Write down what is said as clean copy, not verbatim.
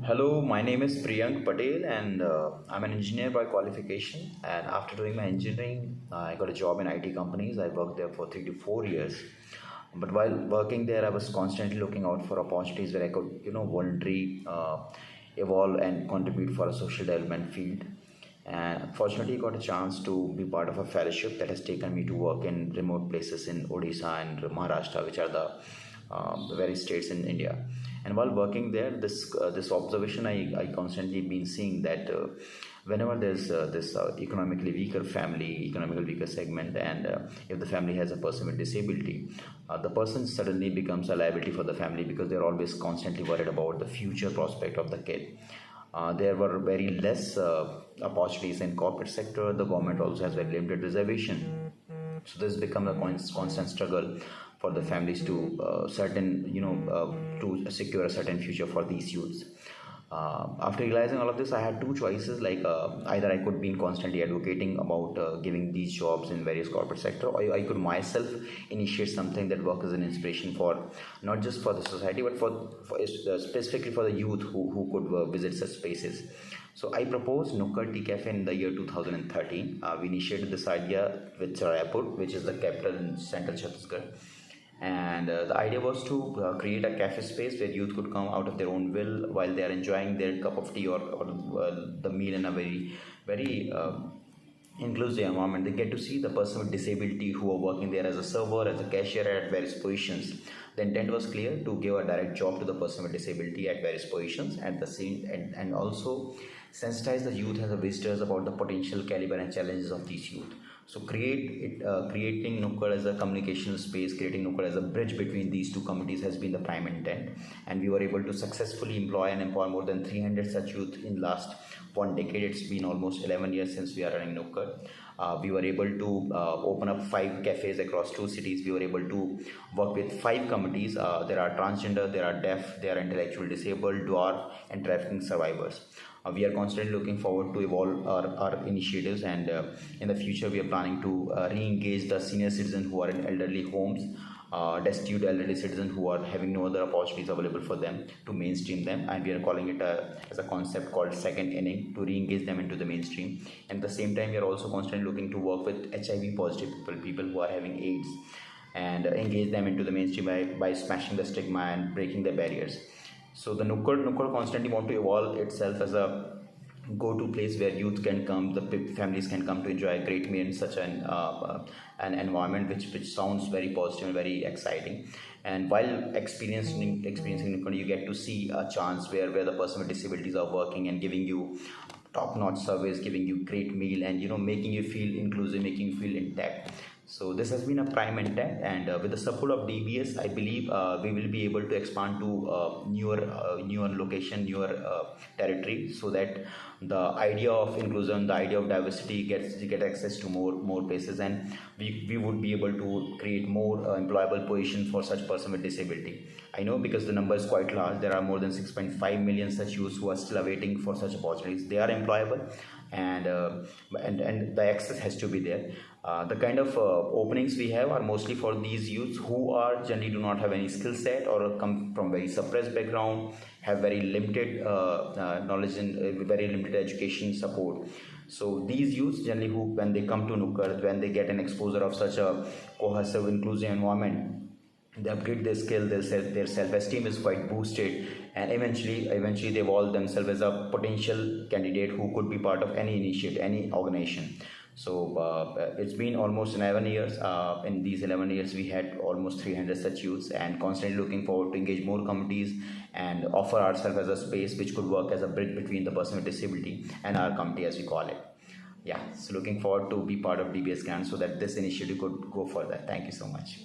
Hello, my name is Priyank Patel, and I'm an engineer by qualification. And after doing my engineering, I got a job in IT companies. I worked there for 3 to 4 years. But while working there, I was constantly looking out for opportunities where I could, voluntarily evolve and contribute for a social development field. And unfortunately, got a chance to be part of a fellowship that has taken me to work in remote places in Odisha and Maharashtra, which are the very states in India. And while working there, this observation I constantly been seeing that whenever there's this economically weaker family, economically weaker segment, and if the family has a person with disability, the person suddenly becomes a liability for the family because they're always constantly worried about the future prospect of the kid. There were very less opportunities in corporate sector. The government also has very limited reservation, so this become a constant struggle for the families to to secure a certain future for these youths. After realizing all of this, I had two choices. Like either I could be constantly advocating about giving these jobs in various corporate sector, or I could myself initiate something that works as an inspiration for not just for the society, but specifically for the youth who could visit such spaces. So I proposed Nukkad Tea Cafe in the year 2013. We initiated this idea with Raipur, which is the capital in central Chhattisgarh. And the idea was to create a cafe space where youth could come out of their own will while they are enjoying their cup of tea or the meal in a very inclusive environment. They get to see the person with disability who are working there as a server, as a cashier at various positions. The intent was clear to give a direct job to the person with disability at various positions, at the same and also sensitize the youth as the visitors about the potential caliber and challenges of these youth. So creating Nukkad as a communication space, creating Nukkad as a bridge between these two communities has been the prime intent, and we were able to successfully employ and empower more than 300 such youth in last one decade. It's been almost 11 years since we are running Nukkad. We were able to open up 5 cafes across 2 cities. We were able to work with 5 communities. There are transgender, there are deaf, there are intellectually disabled, dwarf, and trafficking survivors. We are constantly looking forward to evolve our initiatives, and in the future we are planning to re-engage the senior citizens who are in elderly homes, destitute elderly citizens who are having no other opportunities available for them, to mainstream them, and we are calling it as a concept called second inning, to re-engage them into the mainstream. And at the same time, we are also constantly looking to work with HIV positive people who are having AIDS, and engage them into the mainstream by smashing the stigma and breaking the barriers. So the Nukkad constantly want to evolve itself as a go-to place where youth can come, the families can come to enjoy a great meal in such an environment which sounds very positive and very exciting. And while experiencing Nukkad, you get to see a chance where the person with disabilities are working and giving you top-notch service, giving you great meal, and making you feel inclusive, making you feel intact. So this has been a prime intent, and with the support of DBS, I believe we will be able to expand to newer location, newer territory, so that the idea of inclusion, the idea of diversity get access to more places, and we would be able to create more employable position for such person with disability. I know, because the number is quite large. There are more than 6.5 million such youths who are still awaiting for such opportunities. They are employable, and the access has to be there. The kind of openings we have are mostly for these youths who are generally do not have any skill set, or come from very suppressed background, have very limited knowledge and very limited education support. So these youths generally, who when they come to Nukkad, when they get an exposure of such a cohesive, inclusive environment, they upgrade their skill, their self-esteem is quite boosted, and eventually they evolve themselves as a potential candidate who could be part of any initiative, any organization. So it's been almost 11 years. In these 11 years, we had almost 300 such youths, and constantly looking forward to engage more communities and offer ourselves as a space which could work as a bridge between the person with disability and our community, as we call it. Yeah, so looking forward to be part of DBS grant so that this initiative could go further. Thank you so much.